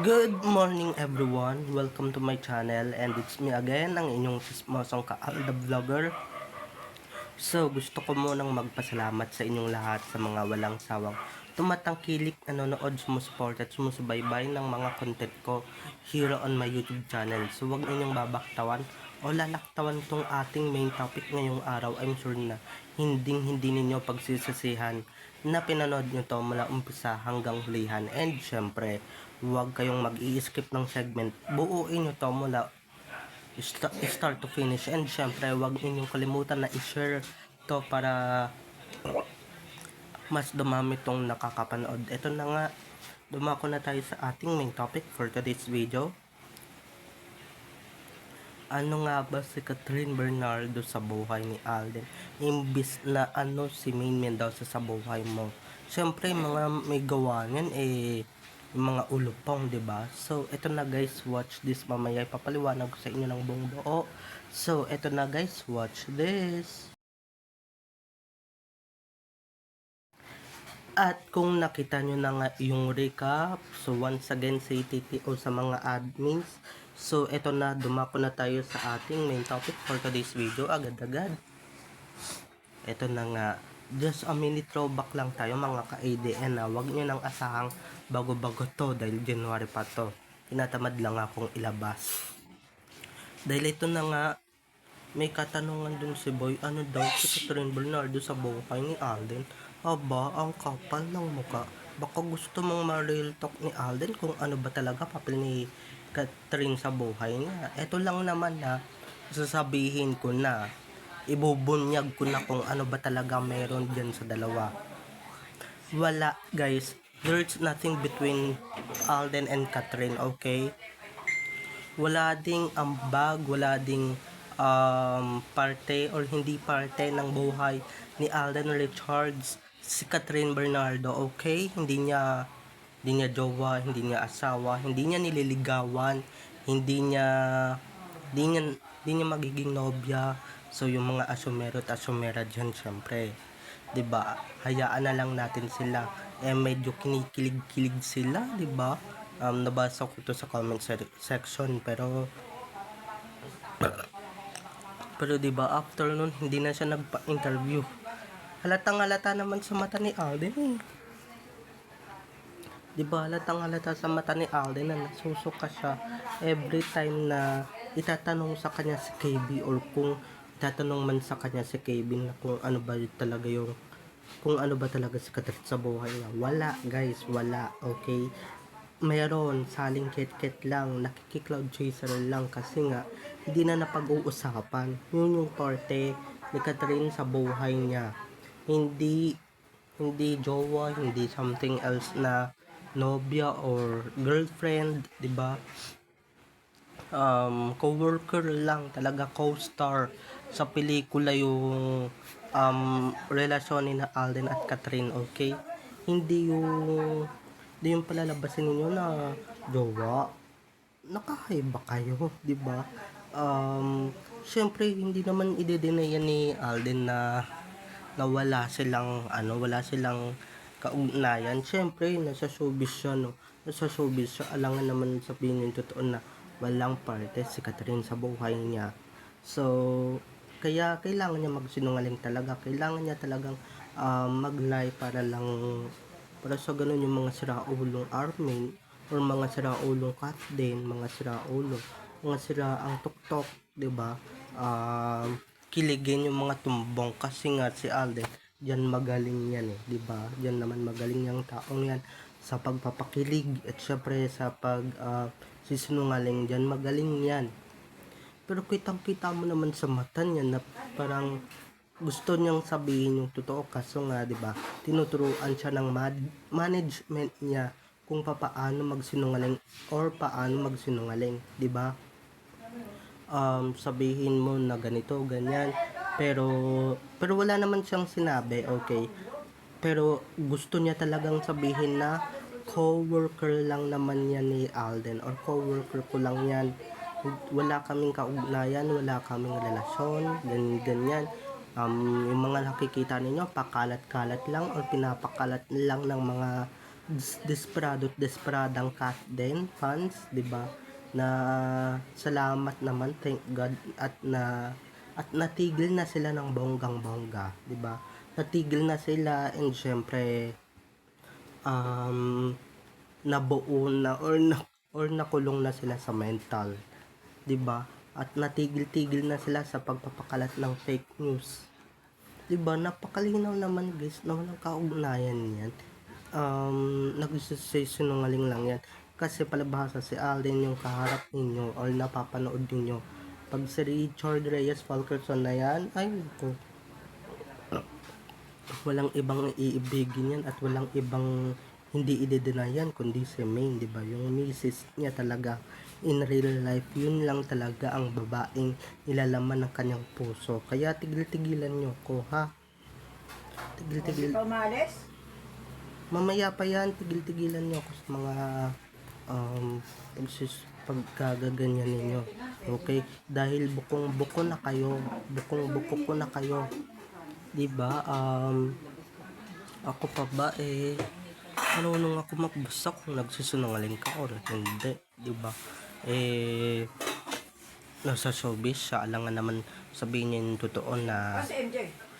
Good morning everyone, welcome to my channel and it's me again, ang inyong sismosong ka-Alda Vlogger. So gusto ko munang magpasalamat sa inyong lahat sa mga walang sawang tumatangkilik, nanonood, sumusuport at sumusubaybay ng mga content ko here on my YouTube channel. So wag ninyong babaktawan o lalaktawan tong ating main topic ngayong araw. I'm sure na hindi ninyo pagsisisihan na pinanood nyo to mula umpisa hanggang hulihan. And syempre, huwag kayong mag-i-skip ng segment. Buuin nyo to mula start to finish. And syempre, huwag ninyong kalimutan na i-share to para mas dumami tong nakakapanood. Ito na nga, dumako na tayo sa ating main topic for today's video. Ano nga ba si Catherine Bernardo sa buhay ni Alden? Imbis na si main man daw sa buhay mo. Siyempre, mga may gawa niyan yung mga ulupong, 'di ba? So, eto na guys, watch this. Mamaya ipapaliwanag ko sa inyo ng buong buo. So, eto na guys, watch this. At kung nakita nyo na nga yung recap, so once again say TTO sa mga admins. So eto na, dumako na tayo sa ating main topic for today's video agad-agad. Eto na nga, just a minute throwback lang tayo mga ka-ADN na wag nyo nang asahang bago-bago to dahil January pa to. Tinatamad lang akong ilabas. Dahil ito na nga, may katanungan dun si Boy, ano daw si Catherine Bernardo sa buhay ni Alden? Aba, ang kapal ng muka. Baka gusto mong ma-real talk ni Alden kung ano ba talaga papel ni Catherine sa buhay niya. Ito lang naman na sasabihin ko na ibubunyag ko na kung ano ba talaga meron dyan sa dalawa. Wala guys, there's nothing between Alden and Catherine, okay? Wala ding ambag, wala ding parte or hindi parte ng buhay ni Alden Richards si Catherine Bernardo, okay? Hindi niya jowa, hindi niya asawa, hindi niya nililigawan, hindi niya hindi niya magiging nobya. So yung mga asumero at asumera diyan, syempre, 'di ba? Hayaan na lang natin sila. Medyo kinikilig-kilig sila, 'di ba? Nabasa ko to sa comment section pero 'di ba after nun hindi na siya nagpa-interview. Halatang halata naman sa mata ni Alden eh. 'Di ba halatang halata sa mata ni Alden na nasusuka siya every time na itatanong sa kanya si KB or kung itatanong man sa kanya si KB na kung ano ba talaga si Katrit sa buhay niya. Wala guys, wala, okay? Mayroon saling ket-ket lang, nakiki-cloud chaser lang kasi nga hindi na napag-uusapan. Yun yung parte ni Catherine sa buhay niya. Hindi hindi jowa, hindi something else na nobya or girlfriend, 'di ba? Co-worker lang, talaga co-star sa pelikula yung relasyon ni na Alden at Catherine, okay? Hindi yung palalabasin ninyo na jowa. Nakakaiba kayo, 'di ba? Syempre hindi naman ide-deny yan ni Alden na wala silang kaugnayan. Syempre nasa showbiz siya, no. Nasa showbiz siya, alangan naman sabihin yung totoo na walang parte si Catherine sa buhay niya. So kaya kailangan niya magsinungaling talaga. Kailangan niya talagang mag-lie para sa ganun yung mga siraulong Armin or mga siraulong Kat din, mga siraang tuktok, 'di ba? Kiligin yung mga tumbong kasi nga si Alden diyan magaling yan eh, 'di ba? Diyan naman magaling yung taong yan sa pagpapakilig at syempre sa sisinungaling, diyan magaling yan. Pero kitang-kita mo naman sa mata niya na parang gusto niyang sabihin yung totoo kaso nga 'di ba tinuturuan siya ng management niya kung paano magsinungaling or paano magsinungaling, 'di ba? Sabihin mo na ganito, ganyan, pero wala naman siyang sinabi, okay? Pero gusto niya talagang sabihin na co-worker lang naman yan ni Alden or co-worker ko lang yan, wala kaming kaugnayan, wala kaming relasyon, ganyan. Yung mga nakikita ninyo pakalat-kalat lang or pinapakalat lang ng mga desperado at desperadang cat din fans, 'di ba? Na salamat naman, thank God at natigil na sila ng bonggang-bongga, 'di ba? Natigil na sila and syempre um nabuo na or nakulong na sila sa mental, 'di ba? At natigil-tigil na sila sa pagpapakalat ng fake news. 'Di ba? Napakalinaw naman guys na walang kaugnayan 'yan. Nagsisinungaling lang 'yan. Kasi palibhasa si Alden yung kaharap ninyo or napapanood ninyo. Pag si Richard Reyes Falkerson na 'yan, ay naku, walang ibang iibigin yan at walang ibang hindi i-deny yan kundi si Maine, 'di ba? Yung misis niya talaga in real life, yun lang talaga ang babaeng nilalaman ng kanyang puso. Kaya tigil-tigilan nyo ko, ha? Tigil-tigil. Mamaya pa yan, tigil-tigilan nyo ako sa mga pagkagaganyan ninyo. Okay? Dahil bukong-buko na kayo. Bukong-buko ko na kayo. 'Di ba? Ako pa ba marunong ako magbasa kung nagsisinungaling ka or hindi, 'di ba? Nasa showbiz siya, alangan naman sabihin niya yung totoo na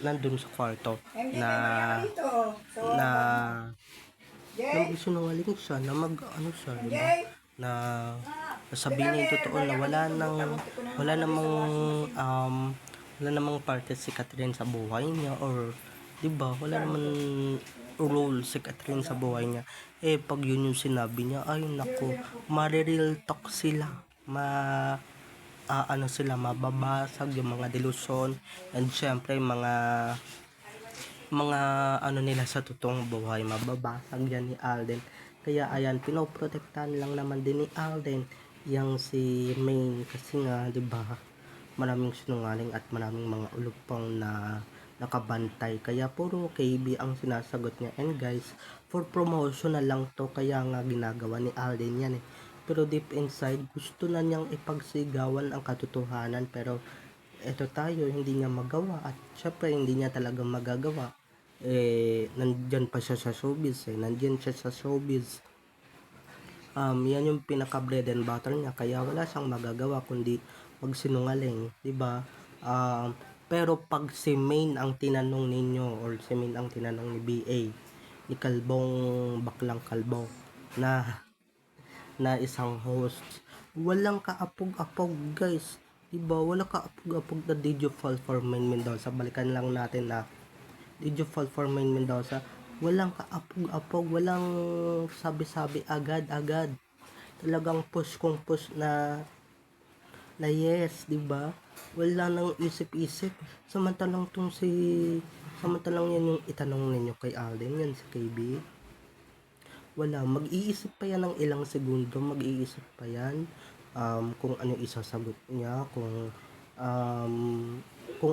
nandun sa kwarto na nagsisinungaling siya na ano siya, 'di ba? Na sabihin niya yung totoo na wala namang parte si Catherine sa buhay niya or 'di ba? Wala namang role si Catherine sa buhay niya. Pag yun yung sinabi niya, ay nako, ma-real talk sila. Ano sila, mababasag yung mga delusyon and syempre mga ano nila sa totoong buhay, mababasag yan ni Alden. Kaya ayan, pinoprotektahan lang naman din ni Alden yang si Maine kasi nga 'di ba? Maraming sinungaling at maraming mga ulupang na nakabantay, kaya puro KB ang sinasagot niya. And guys, for promotion na lang to, kaya nga ginagawa ni Alden yan pero deep inside gusto na niyang ipagsigawan ang katotohanan, pero eto tayo, hindi niya magawa at syempre hindi niya talaga magagawa. Nandyan pa siya sa showbiz, nandyan siya sa showbiz. Yan yung pinaka bread and butter niya, kaya wala siyang magagawa kundi magsinungaling, 'di ba? Pero pag si Maine ang tinanong ninyo or si Maine ang tinanong ni BA, ni Kalbong Baklang Kalbo na isang host, walang kaapog-apog guys, 'di ba? Wala kaapog-apog na did you fall for Maine Mendoza. Balikan lang natin na did you fall for Maine Mendoza. Walang kaapog-apog, walang sabi-sabi agad-agad. Talagang push kung push na yes, 'di ba? Wala nang isip-isip. Samantalang yan yung itanong ninyo kay Alden, yan si KB. Wala, mag-iisip pa yan ng ilang segundo, mag-iisip pa yan kung ano isasagot niya, kung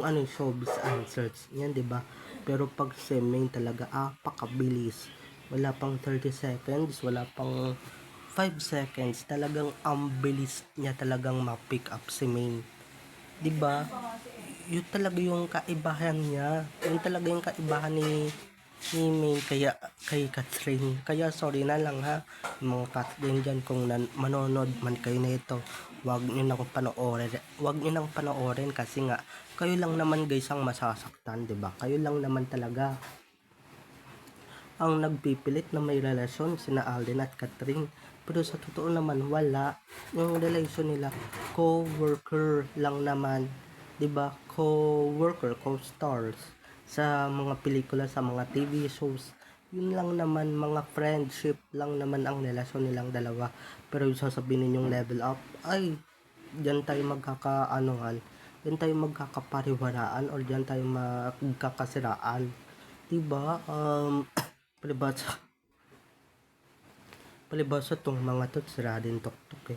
ano yung showbiz answers niyan, 'di ba? Pero pag si Maine talaga, pakabilis. Wala pang 30 seconds, wala pang 5 seconds, talagang ang bilis niya talagang ma-pick up si Maine. 'Di ba? Yun talaga yung kaibahan niya. Yun talaga yung kaibahan ni Maine kaya kay Catherine. Kaya sorry na lang ha, mga Catherine dyan, kung manonood man kayo nito, wag niyo nang panoorin kasi nga kayo lang naman guys ang masasaktan, 'di ba? Kayo lang naman talaga ang nagpipilit na may relasyon sina Alden at Catherine. Pero sa totoo naman wala. Yung relasyon nila co-worker lang naman, 'di ba? Co-worker, co-stars sa mga pelikula, sa mga TV shows. Yun lang naman, mga friendship lang naman ang relasyon nilang dalawa. Pero yung sasabihin ninyong level up, ay diyan tayo magkakaanuhan, diyan tayo magkakapariwaraan or diyan tayo magkakasiraan. 'Di ba? palibasa tong mga to, sira din tuktok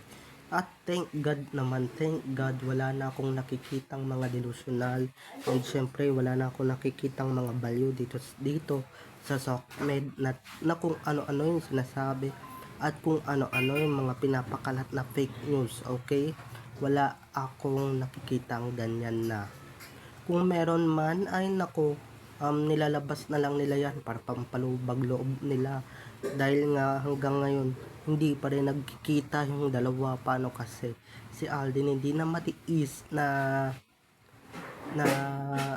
At thank God naman, thank God, wala na akong nakikitang mga delusional and syempre wala na akong nakikitang mga baliw dito sa SOCMED na kung ano-ano yung sinasabi at kung ano-ano yung mga pinapakalat na fake news, okay? Wala akong nakikitang ganyan na. Kung meron man, ay nako, nilalabas na lang nila yan para pampalubag loob nila. Dahil nga hanggang ngayon, hindi pa rin nagkikita yung dalawa. Paano kasi? Si Alden hindi na matiis na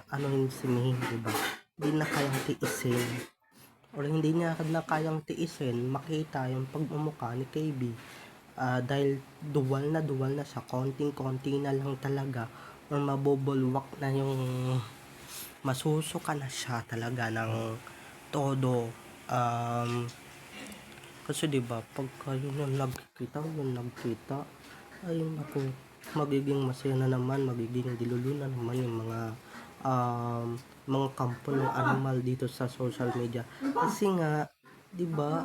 anuhin si May, diba? Hindi na kayang tiisin. Or hindi niya na kayang tiisin makita yung pagmumukha ni KB. Dahil duwal na siya, konting-konti na lang talaga, or mabubulwak na yung masusuka na siya talaga ng todo. Kasi diba pagka yun nagkita, ay naku, magiging masaya na naman, magiging dilulu na naman yung mga kampo ng animal dito sa social media. Kasi nga, diba,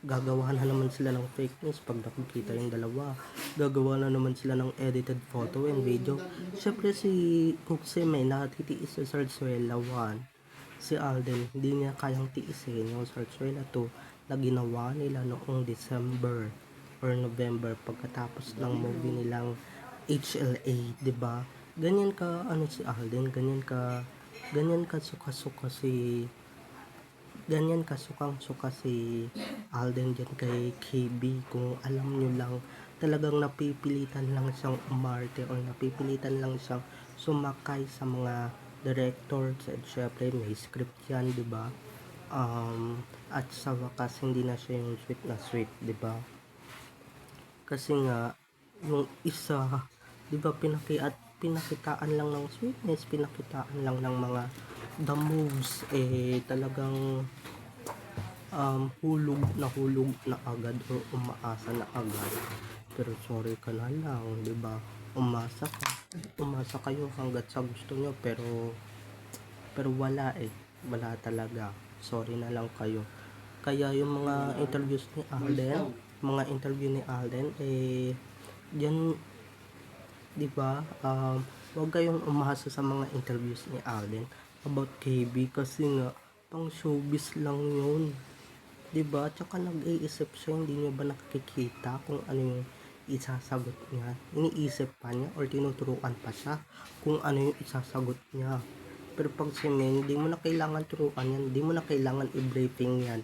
gagawa na naman sila ng fake news pag nakikita yung dalawa. Gagawa na naman sila ng edited photo and video. Syempre si Kuxe may nakatitiis sa Sarsuela 1. Si Alden, hindi niya kayang tiisin yung Sarsuela 2 na ginawa nila noong December or November pagkatapos ng movie nilang HLA, 'di ba? Ganyan ka si Alden, ganyan ka suka-suka ganyan kasukang-suka si Alden dyan kay KB. Kung alam nyo lang, talagang napipilitan lang siyang umarte or napipilitan lang siyang sumakay sa mga directors, at syempre may script yan, diba? At sa wakas hindi na siya yung sweet na sweet, diba? Kasi nga yung isa, diba, pinakitaan lang ng sweetness, pinakitaan lang ng mga the moves, talagang hulog na agad o umaasa na agad. Pero sorry ka na lang, di ba? Umasa kayo hanggat sa gusto nyo, pero wala talaga. Sorry na lang kayo. Kaya yung mga interview ni Alden, diyan, di ba? Huwag kayong umasa sa mga interviews ni Alden about KB, kasi nga pang showbiz lang yun, diba? Tsaka nag-iisip siya, hindi niya ba nakikita kung ano yung isasagot niya? Iniisip pa niya or tinuturuan pa siya kung ano yung isasagot niya. Pero pag si Meng, hindi mo na kailangan turuan yan, hindi mo na kailangan i-briefing yan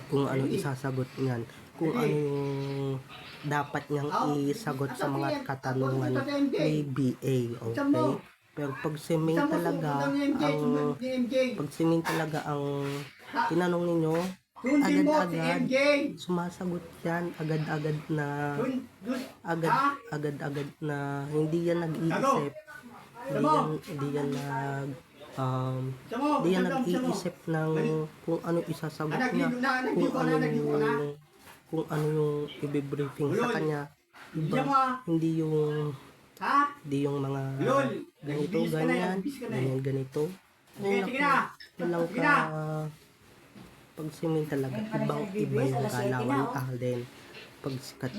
kung ano isasagot niyan, kung ano yung dapat niyang isagot sa mga katanungan ni BA, okay? Pero pag si Ming talaga ang tinanong ninyo, agad-agad sumasagot yan, agad-agad na hindi yan nag-iisip, hindi yan nag-iisip ng kung ano isasagot niya, kung ano yung i-briefing sa kanya, diba? Hindi yung mga ganito, ganito. Walang ka pagsimin talaga, ibang-iba yung galawan ni Alden pag sikat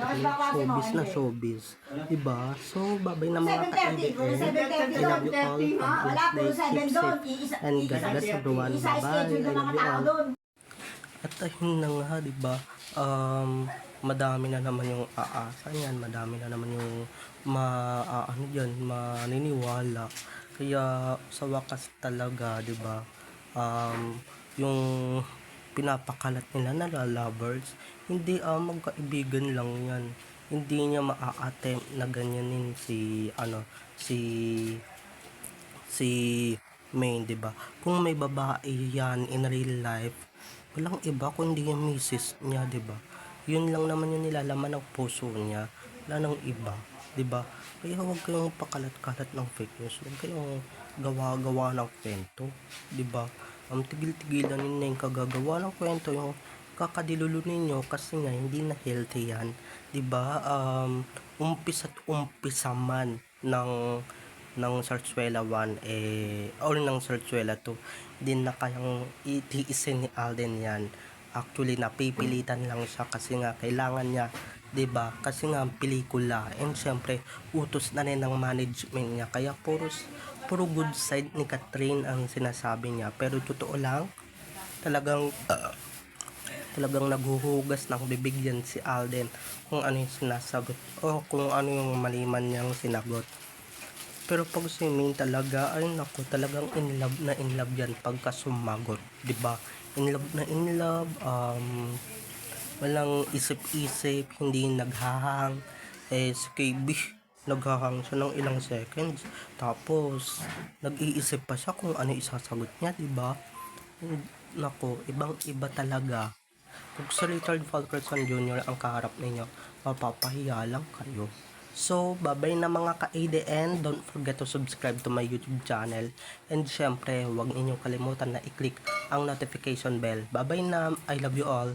na showbiz, diba? So, babay na mga ka-ABN. I love you all. Have a blessed day. Keep safe. And God bless everyone. Bye-bye. I love you all. At ayun na nga, diba? Madami na naman yung aasa niyan, madami na naman yung maniniwala. Kaya sa wakas talaga, 'di ba? Yung pinapakalat nila na lovers, hindi magkaibigan lang 'yan. Hindi niya maa-attempt na ganyanin si Main, 'di ba? Kung may babae 'yan in real life, walang iba kundi yung misis niya, 'di ba? Yun lang naman yung nilalaman ng puso niya, wala nang iba, 'di ba? Kaya huwag kayong pakalat-kalat ng fake news, huwag kayong gawa-gawa ng kwento, 'di ba? Tigil-tigilan ninyo yung kagagawa ng kwento, yung kakadilulo ninyo, kasi nga hindi na healthy yan, 'di ba? Umpisa man ng Sarsuela 1 or ng Sarsuela 2, din na kayang itiisin ni Alden yan. Actually napipilitan lang siya kasi nga kailangan niya, 'di ba? Kasi nga pelikula, and syempre utos na rin ng management niya, kaya puro good side ni Catherine ang sinasabi niya, pero totoo lang talagang naghuhugas ng bibig yan si Alden kung ano yung sinasagot o kung ano yung maliman niyang sinagot. Pero pag si Main talaga, ay naku, talagang in love yan pagka sumagot, 'di ba? in love, walang isip-isip, hindi naghahang. Si KB, naghahang siya ng ilang seconds. Tapos, nag-iisip pa siya kung ano isasagot niya, diba? Nako, ibang-iba talaga. Kung si Richard Fulkerson Jr. ang kaharap ninyo, mapapahiya lang kayo. So, bye-bye na mga ka-ADN. Don't forget to subscribe to my YouTube channel. And syempre, huwag ninyong kalimutan na i-click ang notification bell. Bye-bye na. I love you all.